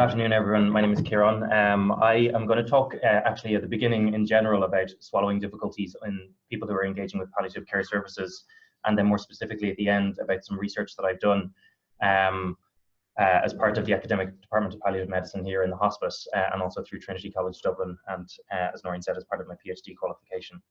Good afternoon, everyone. My name is Kieran. I am going to talk actually at the beginning in general about swallowing difficulties in people who are engaging with palliative care services, and then more specifically at the end about some research that I've done as part of the academic department of palliative medicine here in the hospice, and also through Trinity College Dublin, and as Noreen said, as part of my PhD qualification.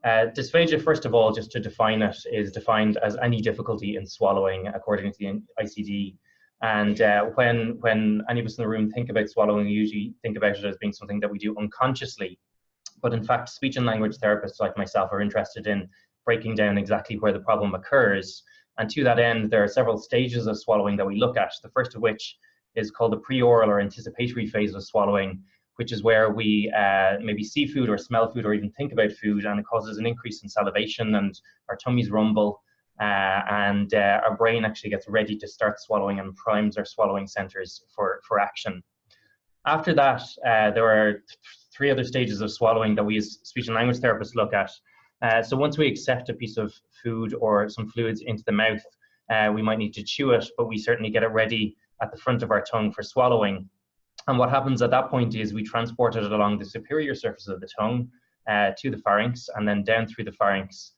Dysphagia, first of all, just to define it, is defined as any difficulty in swallowing according to the ICD. And when any of us in the room think about swallowing, we usually think about it as being something that we do unconsciously. But in fact, speech and language therapists like myself are interested in breaking down exactly where the problem occurs. And to that end, there are several stages of swallowing that we look at. The first of which is called the pre-oral or anticipatory phase of swallowing, which is where we maybe see food or smell food or even think about food, and it causes an increase in salivation and our tummies rumble. And our brain actually gets ready to start swallowing and primes our swallowing centers for action. After that, there are three other stages of swallowing that we as speech and language therapists look at. So once we accept a piece of food or some fluids into the mouth, we might need to chew it, but we certainly get it ready at the front of our tongue for swallowing. And what happens at that point is we transport it along the superior surface of the tongue to the pharynx, and then down through the pharynx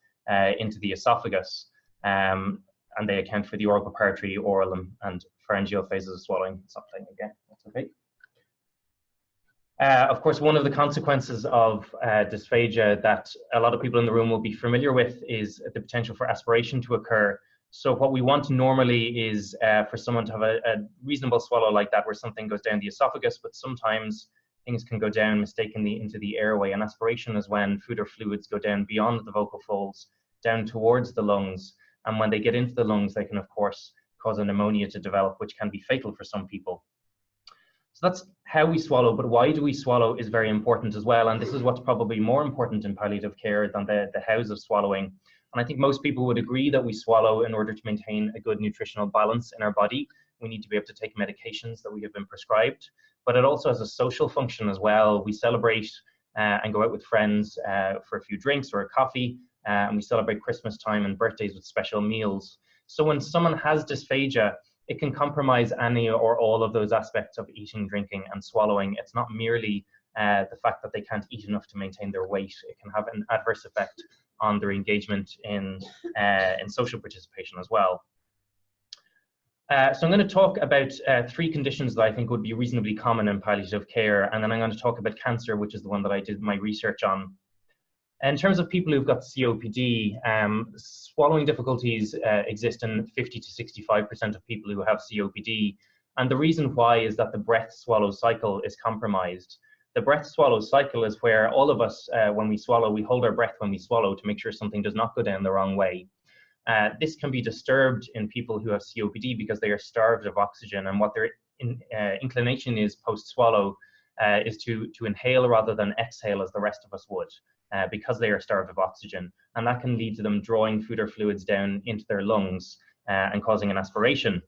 into the esophagus. And they account for the oral preparatory, oral, and pharyngeal phases of swallowing. Something again, that's okay. Of course, one of the consequences of dysphagia that a lot of people in the room will be familiar with is the potential for aspiration to occur. So what we want normally is for someone to have a reasonable swallow like that, where something goes down the esophagus, but sometimes things can go down mistakenly into the airway. And aspiration is when food or fluids go down beyond the vocal folds, down towards the lungs. And when they get into the lungs, they can, of course, cause a pneumonia to develop, which can be fatal for some people. So that's how we swallow, but why do we swallow is very important as well. And this is what's probably more important in palliative care than the hows of swallowing. And I think most people would agree that we swallow in order to maintain a good nutritional balance in our body. We need to be able to take medications that we have been prescribed, but it also has a social function as well. We celebrate and go out with friends for a few drinks or a coffee. And we celebrate Christmas time and birthdays with special meals. So when someone has dysphagia, it can compromise any or all of those aspects of eating, drinking, and swallowing. It's not merely the fact that they can't eat enough to maintain their weight. It can have an adverse effect on their engagement in social participation as well. So I'm going to talk about three conditions that I think would be reasonably common in palliative care, and then I'm going to talk about cancer, which is the one that I did my research on. In terms of people who've got COPD, swallowing difficulties exist in 50 to 65% of people who have COPD. And the reason why is that the breath-swallow cycle is compromised. The breath-swallow cycle is where all of us, when we swallow, we hold our breath when we swallow to make sure something does not go down the wrong way. This can be disturbed in people who have COPD because they are starved of oxygen, and what their inclination is post-swallow is to inhale rather than exhale as the rest of us would. Because they are starved of oxygen, and that can lead to them drawing food or fluids down into their lungs and causing an aspiration.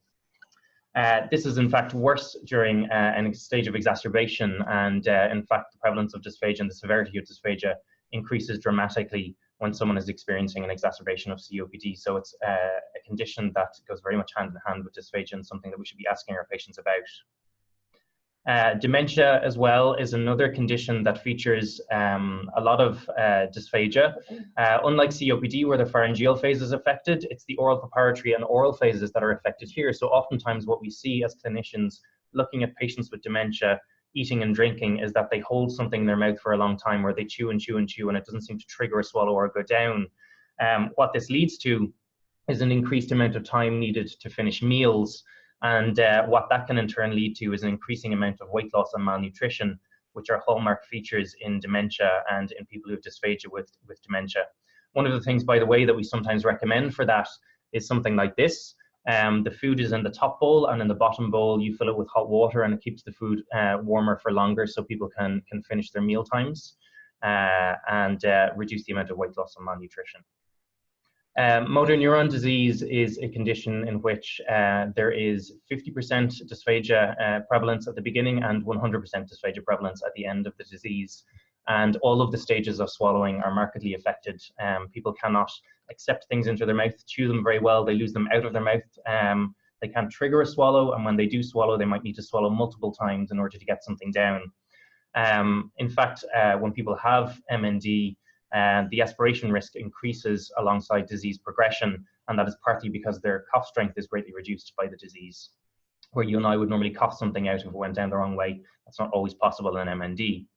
This is in fact worse during a stage of exacerbation, and in fact the prevalence of dysphagia and the severity of dysphagia increases dramatically when someone is experiencing an exacerbation of COPD. So it's a condition that goes very much hand in hand with dysphagia, and something that we should be asking our patients about. Dementia as well is another condition that features a lot of dysphagia. Unlike COPD, where the pharyngeal phase is affected, it's the oral preparatory and oral phases that are affected here. So oftentimes what we see as clinicians looking at patients with dementia, eating and drinking, is that they hold something in their mouth for a long time, or they chew and chew and chew, and it doesn't seem to trigger a swallow or go down. What this leads to is an increased amount of time needed to finish meals. And what that can in turn lead to is an increasing amount of weight loss and malnutrition, which are hallmark features in dementia and in people who have dysphagia with dementia. One of the things, by the way, that we sometimes recommend for that is something like this. The food is in the top bowl, and in the bottom bowl you fill it with hot water, and it keeps the food warmer for longer so people can finish their meal times and reduce the amount of weight loss and malnutrition. Motor neuron disease is a condition in which there is 50% dysphagia prevalence at the beginning and 100% dysphagia prevalence at the end of the disease. And all of the stages of swallowing are markedly affected. People cannot accept things into their mouth, chew them very well, they lose them out of their mouth They can't trigger a swallow, and when they do swallow, they might need to swallow multiple times in order to get something down. In fact, when people have MND, the aspiration risk increases alongside disease progression, and that is partly because their cough strength is greatly reduced by the disease. Where you and I would normally cough something out if it went down the wrong way, that's not always possible in MND.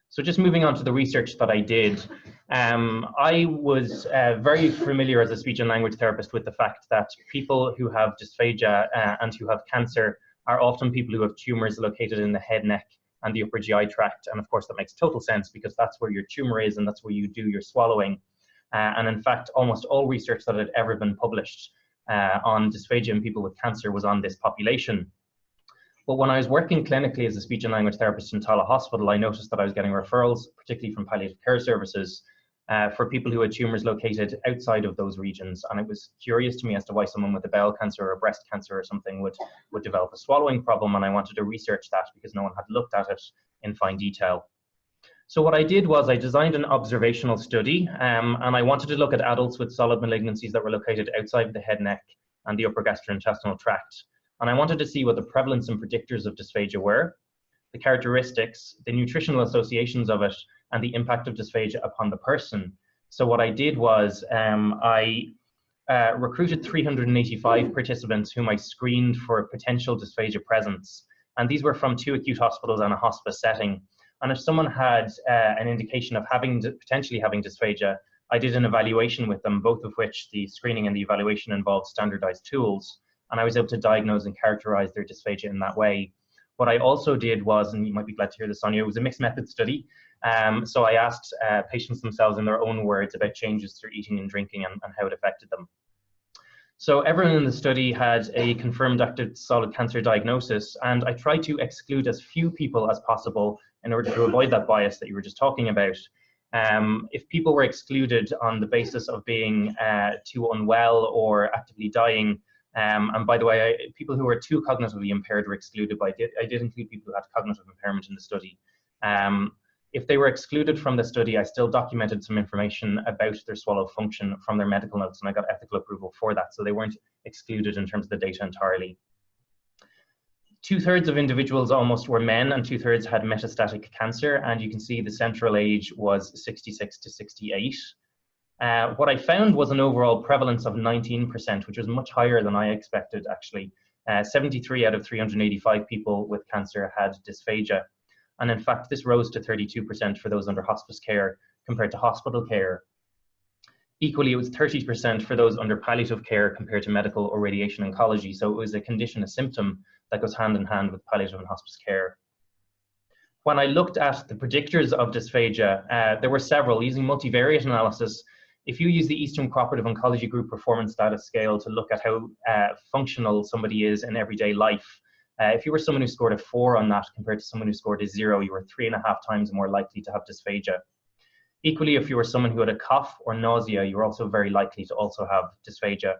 So just moving on to the research that I did, I was very familiar as a speech and language therapist with the fact that people who have dysphagia and who have cancer are often people who have tumors located in the head, neck, and the upper GI tract. And of course, that makes total sense because that's where your tumor is and that's where you do your swallowing. And in fact, almost all research that had ever been published on dysphagia in people with cancer was on this population. But when I was working clinically as a speech and language therapist in Tallaght Hospital, I noticed that I was getting referrals, particularly from palliative care services, for people who had tumors located outside of those regions. And it was curious to me as to why someone with a bowel cancer or a breast cancer or something would develop a swallowing problem. And I wanted to research that because no one had looked at it in fine detail. So what I did was I designed an observational study, and I wanted to look at adults with solid malignancies that were located outside of the head, neck, and the upper gastrointestinal tract. And I wanted to see what the prevalence and predictors of dysphagia were, the characteristics, the nutritional associations of it, and the impact of dysphagia upon the person. So what I did was I recruited 385 participants whom I screened for potential dysphagia presence. And these were from 2 acute hospitals and a hospice setting. And if someone had an indication of potentially having dysphagia, I did an evaluation with them, both of which the screening and the evaluation involved standardized tools. And I was able to diagnose and characterize their dysphagia in that way. What I also did was, and you might be glad to hear this, Sonia, it was a mixed method study. So I asked patients themselves in their own words about changes through eating and drinking and how it affected them. So everyone in the study had a confirmed active solid cancer diagnosis, and I tried to exclude as few people as possible in order to avoid that bias that you were just talking about. If people were excluded on the basis of being too unwell or actively dying, and by the way, people who were too cognitively impaired were excluded, but I did include people who had cognitive impairment in the study. If they were excluded from the study, I still documented some information about their swallow function from their medical notes, and I got ethical approval for that, so they weren't excluded in terms of the data entirely. 2/3 of individuals almost were men, and 2/3 had metastatic cancer, and you can see the central age was 66 to 68. What I found was an overall prevalence of 19%, which was much higher than I expected, actually. 73 out of 385 people with cancer had dysphagia. And in fact, this rose to 32% for those under hospice care compared to hospital care. Equally, it was 30% for those under palliative care compared to medical or radiation oncology. So it was a condition, a symptom that goes hand in hand with palliative and hospice care. When I looked at the predictors of dysphagia, there were several. Using multivariate analysis, if you use the Eastern Cooperative Oncology Group Performance Data Scale to look at how functional somebody is in everyday life, if you were someone who scored a 4 on that compared to someone who scored a 0, you were 3.5 times more likely to have dysphagia. Equally, if you were someone who had a cough or nausea, you were also very likely to also have dysphagia.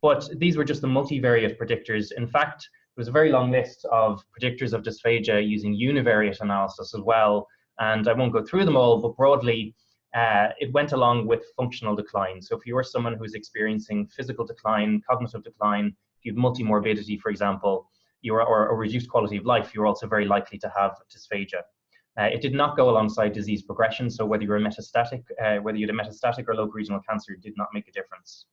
But these were just the multivariate predictors. In fact, there was a very long list of predictors of dysphagia using univariate analysis as well. And I won't go through them all, but broadly, it went along with functional decline. So if you were someone who's experiencing physical decline, cognitive decline, if you have multimorbidity, for example, or a reduced quality of life, you're also very likely to have dysphagia. It did not go alongside disease progression, so whether you were metastatic, whether you had a metastatic or local regional cancer did not make a difference.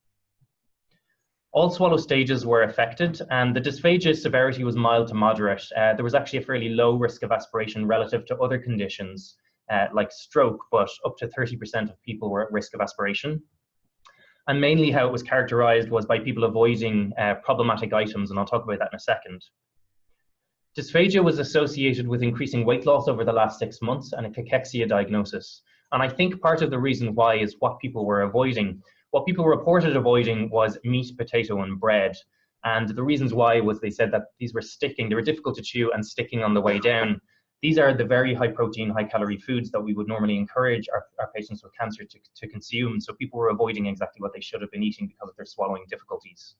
All swallow stages were affected, and the dysphagia severity was mild to moderate. There was actually a fairly low risk of aspiration relative to other conditions, like stroke, but up to 30% of people were at risk of aspiration. And mainly how it was characterized was by people avoiding problematic items, and I'll talk about that in a second. Dysphagia was associated with increasing weight loss over the last 6 months and a cachexia diagnosis. And I think part of the reason why is what people were avoiding. What people reported avoiding was meat, potato, and bread. And the reasons why was they said that these were sticking, they were difficult to chew and sticking on the way down. These are the very high protein, high calorie foods that we would normally encourage our patients with cancer to consume. So people were avoiding exactly what they should have been eating because of their swallowing difficulties.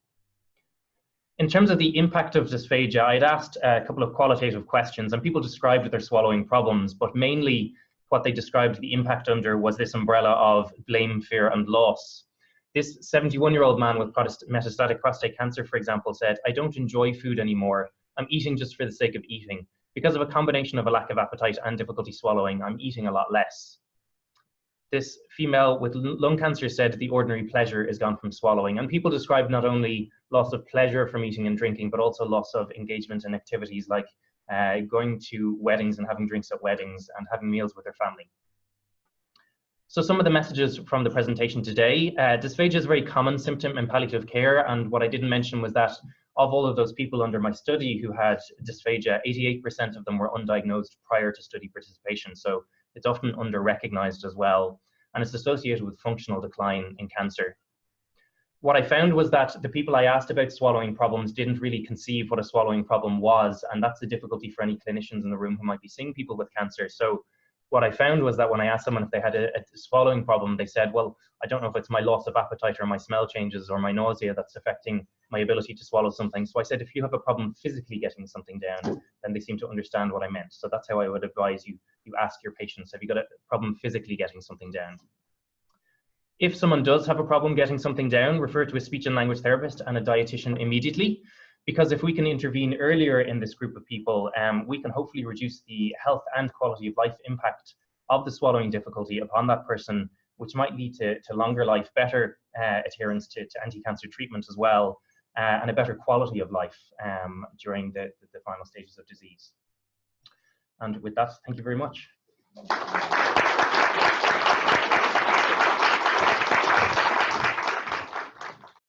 In terms of the impact of dysphagia, I'd asked a couple of qualitative questions, and people described their swallowing problems, but mainly what they described the impact under was this umbrella of blame, fear, and loss. This 71-year-old man with metastatic prostate cancer, for example, said, "I don't enjoy food anymore. I'm eating just for the sake of eating. Because of a combination of a lack of appetite and difficulty swallowing, I'm eating a lot less." This female with lung cancer said, "The ordinary pleasure is gone from swallowing." And people describe not only loss of pleasure from eating and drinking, but also loss of engagement in activities like going to weddings and having drinks at weddings and having meals with their family. So some of the messages from the presentation today: dysphagia is a very common symptom in palliative care, and what I didn't mention was that of all of those people under my study who had dysphagia, 88% of them were undiagnosed prior to study participation, so it's often under-recognized as well, and it's associated with functional decline in cancer. What I found was that the people I asked about swallowing problems didn't really conceive what a swallowing problem was, and that's a difficulty for any clinicians in the room who might be seeing people with cancer. So what I found was that when I asked someone if they had a swallowing problem, they said, "Well, I don't know if it's my loss of appetite or my smell changes or my nausea that's affecting my ability to swallow something." So I said, if you have a problem physically getting something down, then they seem to understand what I meant. So that's how I would advise you. You ask your patients, have you got a problem physically getting something down? If someone does have a problem getting something down, refer to a speech and language therapist and a dietitian immediately, because if we can intervene earlier in this group of people, we can hopefully reduce the health and quality of life impact of the swallowing difficulty upon that person, which might lead to longer life, better adherence to anti-cancer treatment as well, and a better quality of life during the final stages of disease. And with that, thank you very much.